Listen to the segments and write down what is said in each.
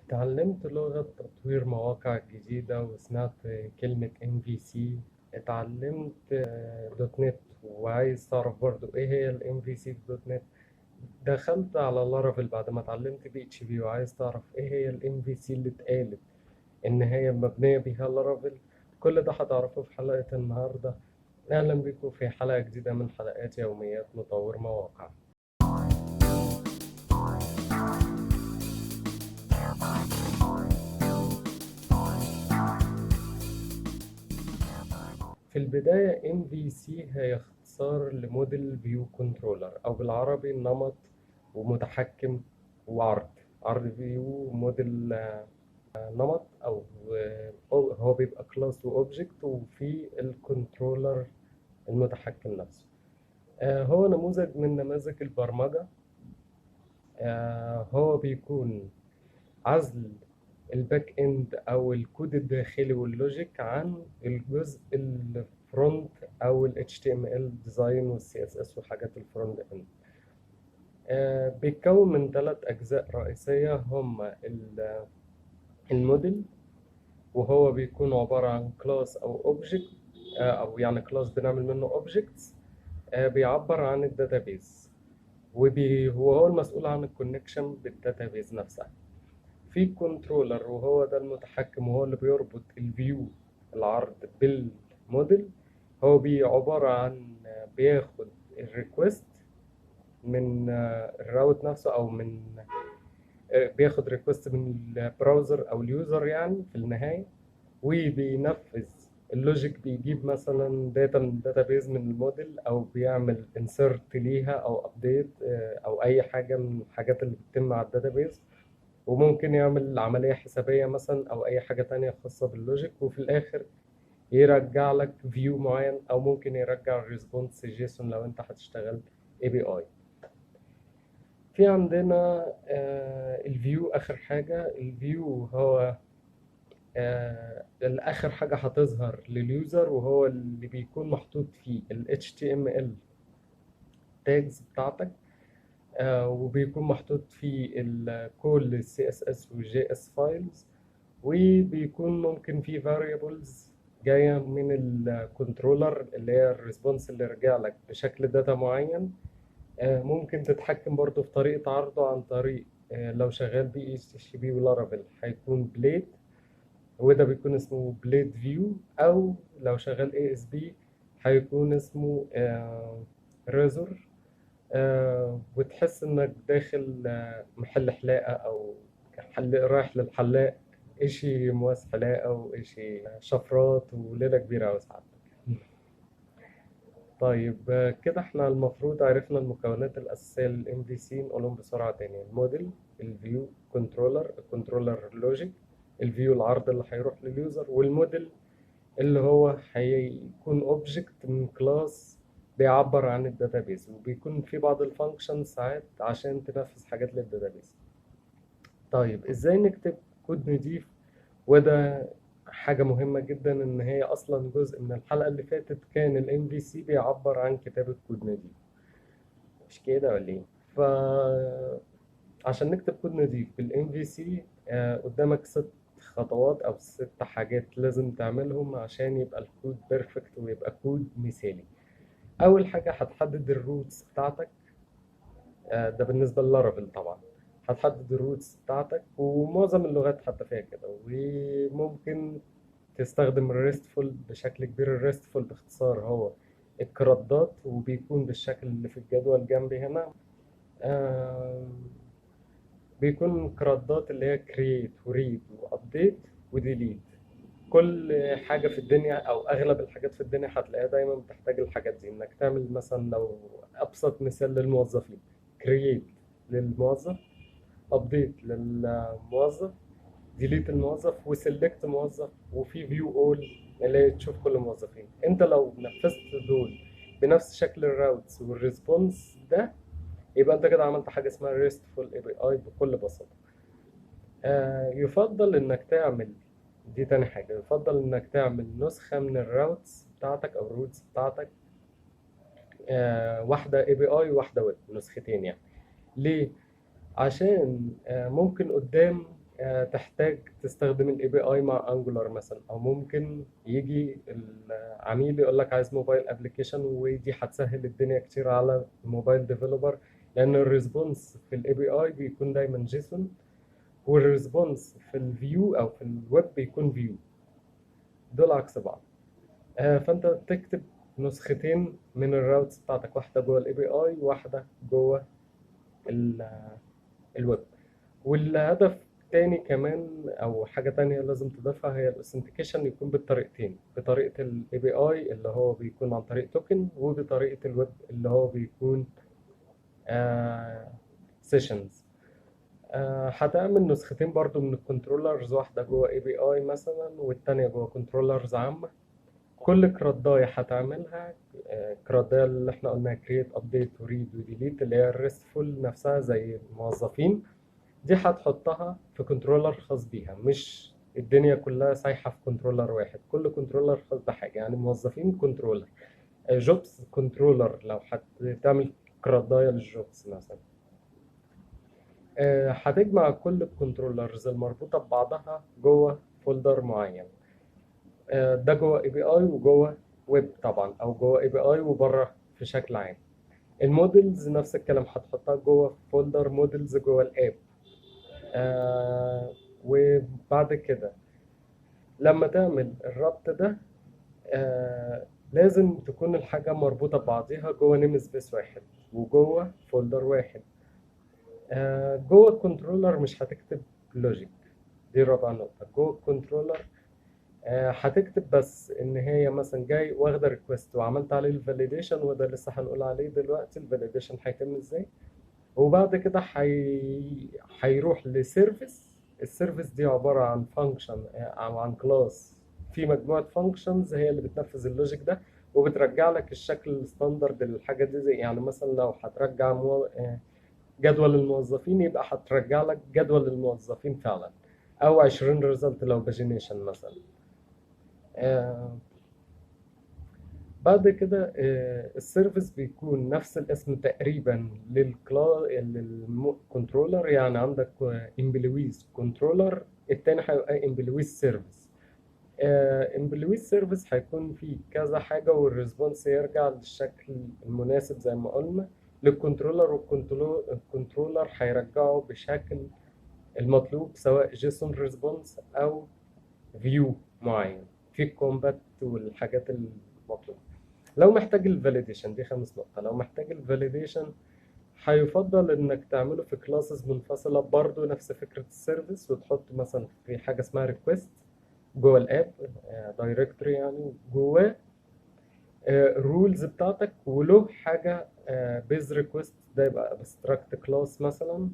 اتعلمت لغة تطوير مواقع جديدة وسمعت كلمة MVC. اتعلمت دوت نت، وعايز تعرف برضو ايه هي ال MVC في دوت نت. دخلت على لارافيل بعد ما اتعلمت PHP، وعايز تعرف ايه هي ال MVC اللي اتقالت ان هي مبنية بيها لارافيل. كل ده هتعرفه في حلقة النهاردة. اهلا بيكم في حلقة جديدة من حلقات يوميات مطور مواقع. في البداية MVC هي اختصار لموديل فيو كنترولر، أو بالعربي نمط ومتحكم وعرض. عرض فيو موديل، نمط أو هو بيبقى كلاس وأوبجكت، وفي الكنترولر المتحكم نفسه. هو نموذج من نماذج البرمجة. هو بيكون عزل الباك اند او الكود الداخلي واللوجيك عن الجزء الفرونت او ال HTML ديزاين وال CSS وحاجات الفرونت اند. بيتكون من 3 اجزاء رئيسية، هما الموديل، وهو بيكون عبارة عن كلاس او اوبجكت، او يعني كلاس بنعمل منه اوبجكتس بيعبر عن الداتابيز، وهو المسؤول عن الكونكشن بالداتابيز نفسها. في كنترولر، وهو ده المتحكم، وهو اللي بيربط الفيو العرض بالموديل. هو عبارة عن بياخد الريكوست من الراوت نفسه، او من بياخد ريكوست من البراوزر او اليوزر يعني في النهاية، وبينفذ اللوجيك، بيجيب مثلا داتا من داتابيز من الموديل، او بيعمل انسرت ليها او ابديت، او اي حاجة من الحاجات اللي بتتم على الداتابيز. وممكن يعمل عملية حسابية مثلا أو أي حاجة تانية خاصة باللوجيك، وفي الآخر يرجع لك فيو معين، أو ممكن يرجع ريسبونس جيسون لو أنت هتشتغل API. في عندنا الفيو. آخر حاجة الفيو هو آخر حاجة هتظهر لليوزر، وهو اللي بيكون محطوط فيه ال HTML tags بتاعتك، وبيكون محطوط فيه كل ال CSS وال JS files، وبيكون ممكن في variables جاية من الكنترولر اللي هي الريسبونس اللي رجع لك بشكل داتا معين. ممكن تتحكم برضو في طريقة عرضه عن طريق لو شغال بي اتش بي ولارافيل هيكون بليد، وده بيكون اسمه بليد فيو، او لو شغال اي اس بي هيكون اسمه ريزور. وتحس انك داخل محل حلاقة، او رايح للحلاق، اشي مواس حلاقة واشي شفرات وليلة كبيرة اوي ساعات. طيب كده احنا المفروض عرفنا المكونات الأساسية لل MVC. نقولهم بسرعة تاني: الموديل، الفيو كنترولر، الكنترولر لوجيك، الفيو العرض اللي هيروح لليوزر، والموديل اللي هو هيكون اوبجكت من كلاس بيعبر عن الداتابيز، وبيكون في بعض الفانكشن ساعات عشان تنفذ حاجات للداتابيز. طيب ازاي نكتب كود نضيف؟ وده حاجة مهمة جدا، ان هي اصلا جزء من الحلقة اللي فاتت كان ال MVC بيعبر عن كتابة كود نضيف، مش كده ولا ايه؟ عشان نكتب كود نضيف بال MVC قدامك 6 خطوات او 6 حاجات لازم تعملهم عشان يبقى الكود بيرفكت ويبقى كود مثالي. اول حاجة هتحدد الروتس بتاعتك. ده بالنسبة للارافيل طبعا. هتحدد الروتس بتاعتك، ومعظم اللغات حتى فيها كده، وممكن تستخدم الريستفول بشكل كبير. الريستفول باختصار هو الكردات، وبيكون بالشكل اللي في الجدول جنبي هنا. آم، بيكون كردات اللي هي كرييت وريد وابديت وديليت. كل حاجة في الدنيا أو أغلب الحاجات في الدنيا هتلاقيها دايما بتحتاج الحاجات دي، إنك تعمل مثلا لو أبسط مثال للموظفين: كرييت للموظف، أبديت للموظف، ديليت الموظف، وسيلكت موظف، وفي فيو أول اللي هي تشوف كل الموظفين. أنت لو نفذت دول بنفس شكل الراوتس والريسبونس ده، يبقى أنت كده عملت حاجة اسمها RESTful API بكل بساطة. يفضل إنك تعمل دي. تاني حاجة، يفضل إنك تعمل نسخة من الراوتس بتاعتك أو الروتس بتاعتك، واحدة API وواحدة ويب، نسختين يعني. ليه؟ عشان ممكن قدام تحتاج تستخدم ال API مع Angular مثلا، أو ممكن يجي العميل يقول لك عايز موبايل ابلكيشن، ودي هتسهل الدنيا كتير على الموبايل ديفلوبر، لأن الريسبونس في ال API بيكون دايما جيسون، والريسبونس في الفيو أو في الويب بيكون فيو، دول عكس بعض. فأنت تكتب نسختين من الراوتس بتاعتك، واحدة جوه ال API وواحدة جوه الويب. والهدف تاني كمان او حاجة تانية لازم تضيفها هي الاوثنتيكيشن، يكون بالطريقتين، بطريقة ال API اللي هو بيكون عن طريق توكن، وبطريقة الويب اللي هو بيكون سيشنز. هتعمل نسختين برضو من الكنترولرز، واحدة جوه API مثلا والتانية جوه كنترولرز عامة. كل كرداية هتعملها، كرداية اللي احنا قلنا كريت ابديت وريد وديليت اللي هي الريستفول نفسها زي الموظفين، دي هتحطها في كنترولر خاص بيها، مش الدنيا كلها سايحة في كنترولر واحد، كل كنترولر خاص بحاجة. يعني موظفين كنترولر، جوبز كنترولر لو هتعمل كرداية للجوبز مثلا. هتجمع كل الكنترولرز المربوطة ببعضها جوه فولدر معين. ده جوه اي بي اي وجوه ويب طبعا، او جوه اي بي اي وبره في شكل عام. المودلز نفس الكلام، هتحطها جوه فولدر مودلز جوه الاب. وبعد كده لما تعمل الربط ده، لازم تكون الحاجة مربوطة ببعضيها جوه نيم سبيس واحد وجوه فولدر واحد. جوه الكنترولر مش هتكتب لوجيك، دي رابع نقطة. جوه الكنترولر هتكتب بس ان هي مثلا جاي واخده ريكوست وعملت عليه الفاليديشن، وده لسه هنقول عليه دلوقتي الفاليديشن هيتم ازاي. وبعد كده هيروح لسيرفيس. السيرفيس دي عبارة عن فانكشن او عن كلاس في مجموعة فانكشنز هي اللي بتنفذ اللوجيك ده، وبترجع لك الشكل الستاندرد للحاجة دي. زي يعني مثلا لو هترجع جدول الموظفين، يبقى هترجع لك جدول الموظفين فعلا، او 20 ريزلت لو باجينيشن مثلا. آه، بعد كده السيرفيس بيكون نفس الاسم تقريبا للكنترولر. يعني عندك امبلويز كنترولر، التاني هيبقى امبلويز سيرفيس. امبلويز سيرفيس هيكون فيه كذا حاجة، والريسبونس يرجع للشكل المناسب زي ما قلنا للكنترولر، والكنترولر هيرجعه بشكل المطلوب، سواء جيسون ريسبونس او فيو معين في الكومبات والحاجات المطلوبة. لو محتاج الفاليديشن، دي خامس نقطة، لو محتاج الفاليديشن هيفضل انك تعمله في كلاسز منفصلة برضو نفس فكرة السيرفيس، وتحط مثلا في حاجة اسمها ريكوست جوه الاب دايركتوري، يعني جواه الرولز بتاعتك، وله حاجة بيز ريكوست، ده يبقى ابستراكت كلاس مثلا،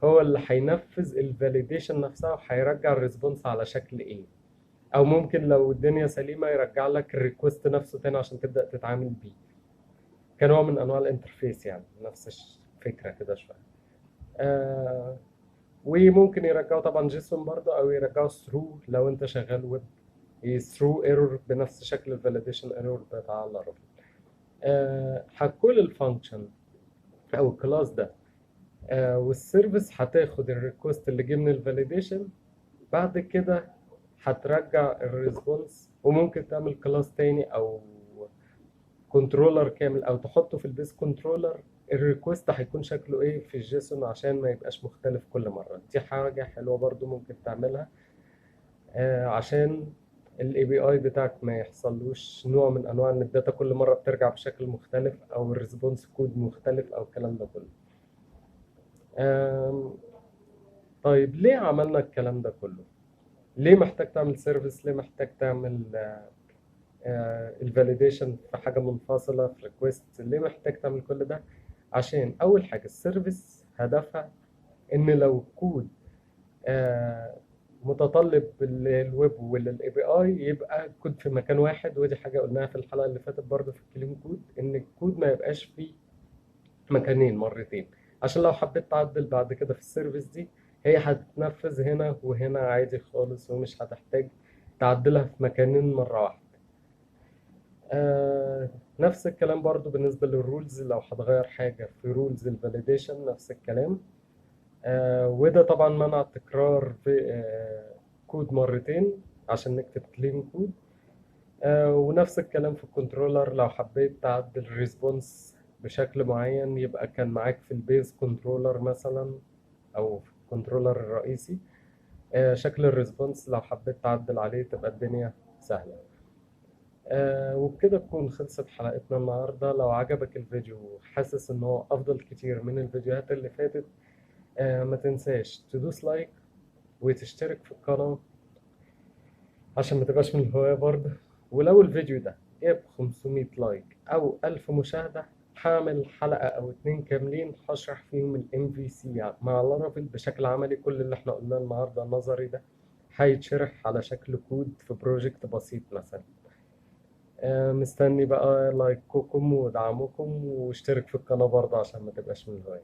هو اللي هينفذ الفاليديشن نفسها وهيرجع الريسبونس على شكل ايه. او ممكن لو الدنيا سليمة يرجع لك الريكوست نفسه تاني عشان تبدأ تتعامل بيه، كنوع من انواع الانترفيس، يعني نفس الفكره كده شويه. آه وممكن يرجعوا طبعا جيسون برضه، او يرجعوا ثرو لو انت شغال ويب، ثرو ايرور بنفس شكل الفاليديشن ايرور بتاع لارافيل. هتكون الفانكشن او الكلاس ده والسيرفيس هتاخد الريكوست اللي جه من الفاليديشن، بعد كده هترجع الريسبونس. وممكن تعمل كلاس تاني او كنترولر كامل، او تحطه في البيس كنترولر. الريكوست هيكون شكله ايه في الجيسون عشان ما يبقاش مختلف كل مره. دي حاجه حلوه برضو ممكن تعملها عشان الاي بي اي بتاعك ما يحصلوش نوع من انواع ان الداتا كل مره بترجع بشكل مختلف، او الريسبونس كود مختلف، او الكلام ده كله. آم، طيب ليه عملنا الكلام ده كله؟ ليه محتاج تعمل سيرفيس؟ ليه محتاج تعمل الفاليديشن في حاجة منفصلة في ريكوست؟ ليه محتاج تعمل كل ده؟ عشان أول حاجة السيرفيس هدفها إن لو كود متطلب للويب وللاي بي اي، يبقى الكود في مكان واحد. ودي حاجة قلناها في الحلقة اللي فاتت برضه في الكلين كود، إن الكود ما يبقاش فيه مكانين مرتين، عشان لو حبيت تعدل بعد كده في السيرفيس دي، هي هتتنفذ هنا وهنا عادي خالص، ومش هتحتاج تعدلها في مكانين مرة واحدة. نفس الكلام برضو بالنسبة للرولز، لو هتغير حاجة في رولز الفاليديشن نفس الكلام. وده طبعا منع تكرار في كود مرتين عشان نكتب كلين كود. ونفس الكلام في الكنترولر، لو حبيت تعدل الريسبونس بشكل معين يبقى كان معاك في البيز كنترولر مثلا او في الكنترولر الرئيسي شكل الريسبونس، لو حبيت تعدل عليه تبقى الدنيا سهلة. وبكده تكون خلصت حلقتنا النهاردة. لو عجبك الفيديو وحاسس ان هو افضل كتير من الفيديوهات اللي فاتت، ما تنساش تدوس لايك وتشترك في القناة عشان ما تبقاش من الهواية برضه. ولو الفيديو ده جاب 500 لايك أو 1000 مشاهدة، هعمل حلقة أو اتنين كاملين هشرح فيهم ال MVC مع لارافيل بشكل عملي. كل اللي احنا قلناه النهاردة النظري ده هيتشرح على شكل كود في بروجكت بسيط مثلا. مستني بقى لايككم ودعمكم، واشترك في القناة برضه عشان ما تبقاش من الهواية.